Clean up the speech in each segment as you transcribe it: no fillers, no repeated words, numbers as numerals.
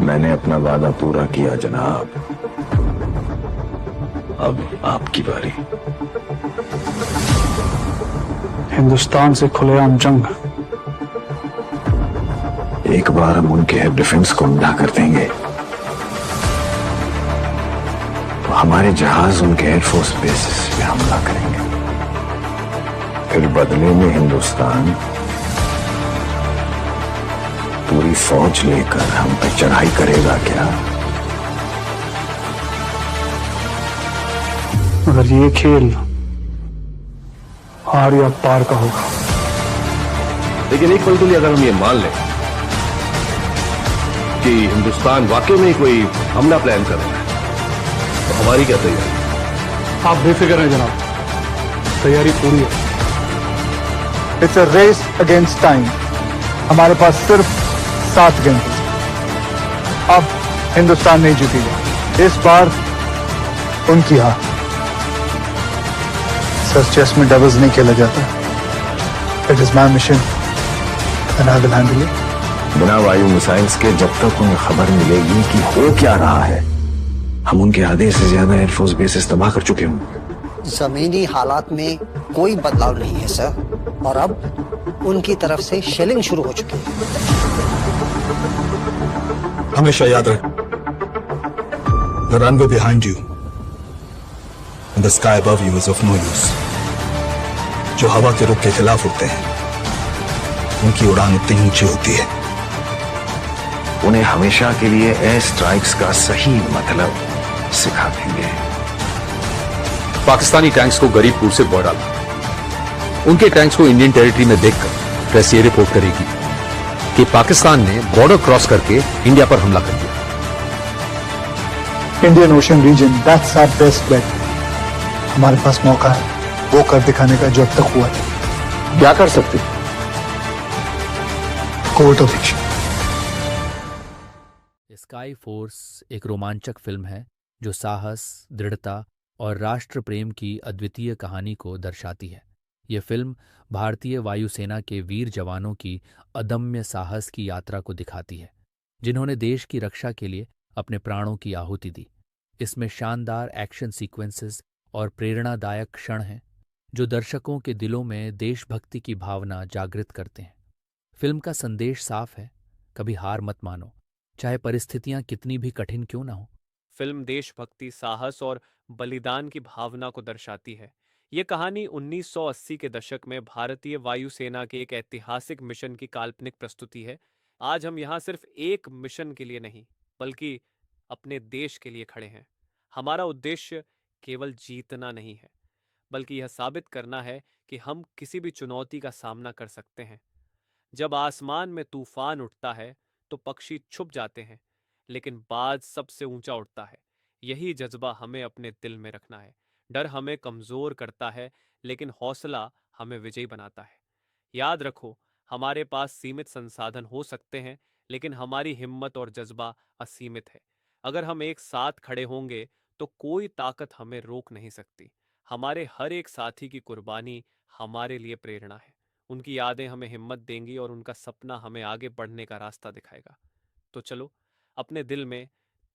मैंने अपना वादा पूरा किया जनाब। अब आपकी बारी। हिंदुस्तान से खुलेआम जंग। एक बार हम उनके एयर डिफेंस को अंधा कर देंगे तो हमारे जहाज उनके एयरफोर्स बेसिस पे हमला करेंगे। फिर बदले में हिंदुस्तान पूरी फौज लेकर हम पे चढ़ाई करेगा क्या? मगर ये खेल हार या पार का होगा। लेकिन एक पल के लिए अगर हम ये मान लें कि हिंदुस्तान वाकई में कोई हमला प्लान कर रहा है, तो हमारी क्या तैयारी? आप बेफिक्र हैं जनाब, तैयारी पूरी है। It's a race against time. हमारे पास सिर्फ 7 घंटे। अब हिंदुस्तान नहीं जीतेगा, इस बार उनकी हार। सर, चेस में डबल्स नहीं खेला जाता। It is my mission and I will handle it. बिना वायु मिसाइल्स के जब तक उन्हें खबर मिलेगी कि हो क्या रहा है, हम उनके आधे से ज्यादा एयरफोर्स बेसिस तबाह कर चुके हों। जमीनी हालात में कोई बदलाव नहीं है सर, और अब उनकी तरफ से शेलिंग शुरू हो चुकी है। हमेशा याद रहे, the runway behind you and the sky above you is of no use. जो हवा के रुख के खिलाफ उड़ते हैं, उनकी उड़ान उतनी ऊंची होती है। उन्हें हमेशा के लिए एयर स्ट्राइक्स का सही मतलब सिखा देंगे। पाकिस्तानी टैंक्स को गरीबपुर से बॉर्डर डाला। उनके टैंक्स को इंडियन टेरिटरी में देखकर प्रेस ये रिपोर्ट करेगी कि पाकिस्तान ने बॉर्डर क्रॉस करके इंडिया पर हमला कर दिया। Indian ocean region, that's our best bet. हमारे पास मौका है वो कर दिखाने का जो अब तक हुआ है। क्या कर सकते? Court of action. Sky force एक रोमांचक फिल्म है जो साहस, दृढ़ता और राष्ट्र प्रेम की अद्वितीय कहानी को दर्शाती है। ये फिल्म भारतीय वायुसेना के वीर जवानों की अदम्य साहस की यात्रा को दिखाती है, जिन्होंने देश की रक्षा के लिए अपने प्राणों की आहुति दी। इसमें शानदार एक्शन सीक्वेंसेस और प्रेरणादायक क्षण हैं जो दर्शकों के दिलों में देशभक्ति की भावना जागृत करते हैं। फिल्म का संदेश साफ है, कभी हार मत मानो, चाहे परिस्थितियां कितनी भी कठिन क्यों ना हो। फिल्म देशभक्ति, साहस और बलिदान की भावना को दर्शाती है। ये कहानी 1980 के दशक में भारतीय वायुसेना के एक ऐतिहासिक मिशन की काल्पनिक प्रस्तुति है। आज हम यहाँ सिर्फ एक मिशन के लिए नहीं, बल्कि अपने देश के लिए खड़े हैं। हमारा उद्देश्य केवल जीतना नहीं है, बल्कि यह साबित करना है कि हम किसी भी चुनौती का सामना कर सकते हैं। जब आसमान में तूफान उठता है तो पक्षी छुप जाते हैं, लेकिन बाज सबसे ऊंचा उड़ता है। यही जज्बा हमें अपने दिल में रखना है। डर हमें कमजोर करता है, लेकिन हौसला हमें विजयी बनाता है। याद रखो, हमारे पास सीमित संसाधन हो सकते हैं, लेकिन हमारी हिम्मत और जज्बा असीमित है। अगर हम एक साथ खड़े होंगे तो कोई ताकत हमें रोक नहीं सकती। हमारे हर एक साथी की कुर्बानी हमारे लिए प्रेरणा है। उनकी यादें हमें हिम्मत देंगी और उनका सपना हमें आगे बढ़ने का रास्ता दिखाएगा। तो चलो, अपने दिल में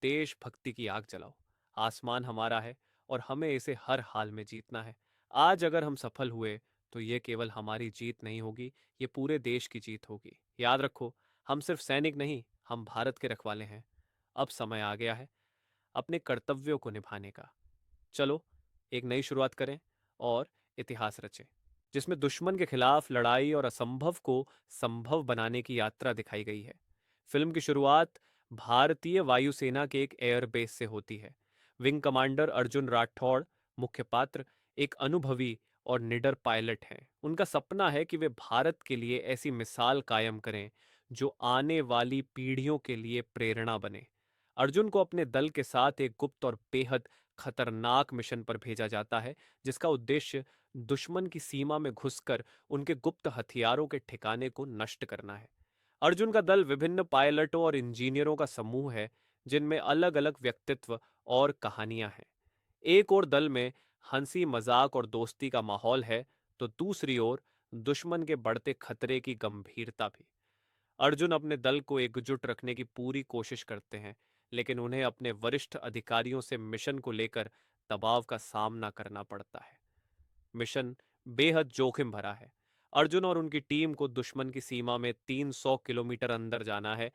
देशभक्ति की आग जलाओ। आसमान हमारा है और हमें इसे हर हाल में जीतना है। आज अगर हम सफल हुए तो ये केवल हमारी जीत नहीं होगी, ये पूरे देश की जीत होगी। याद रखो, हम सिर्फ सैनिक नहीं, हम भारत के रखवाले हैं। अब समय आ गया है अपने कर्तव्यों को निभाने का। चलो, एक नई शुरुआत करें और इतिहास रचें, जिसमें दुश्मन के खिलाफ लड़ाई और असंभव को संभव बनाने की यात्रा दिखाई गई है। फिल्म की शुरुआत भारतीय वायुसेना के एक एयरबेस से होती है। विंग कमांडर अर्जुन राठौड़, मुख्य पात्र, एक अनुभवी और निडर पायलट हैं। उनका सपना है कि वे भारत के लिए ऐसी मिसाल कायम करें जो आने वाली पीढ़ियों के लिए प्रेरणा बने। अर्जुन को अपने दल के साथ एक गुप्त और बेहद खतरनाक मिशन पर भेजा जाता है, जिसका उद्देश्य दुश्मन की सीमा में घुसकर उनके गुप्त हथियारों के ठिकाने को नष्ट करना है। अर्जुन का दल विभिन्न पायलटों और इंजीनियरों का समूह है, जिनमें अलग अलग व्यक्तित्व और कहानियां हैं। एक और दल में हंसी मजाक और दोस्ती का माहौल है, तो दूसरी ओर दुश्मन के बढ़ते खतरे की गंभीरता भी। अर्जुन अपने दल को एकजुट रखने की पूरी कोशिश करते हैं, लेकिन उन्हें अपने वरिष्ठ अधिकारियों से मिशन को लेकर दबाव का सामना करना पड़ता है। मिशन बेहद जोखिम भरा है। अर्जुन और उनकी टीम को दुश्मन की सीमा में 300 किलोमीटर अंदर जाना है,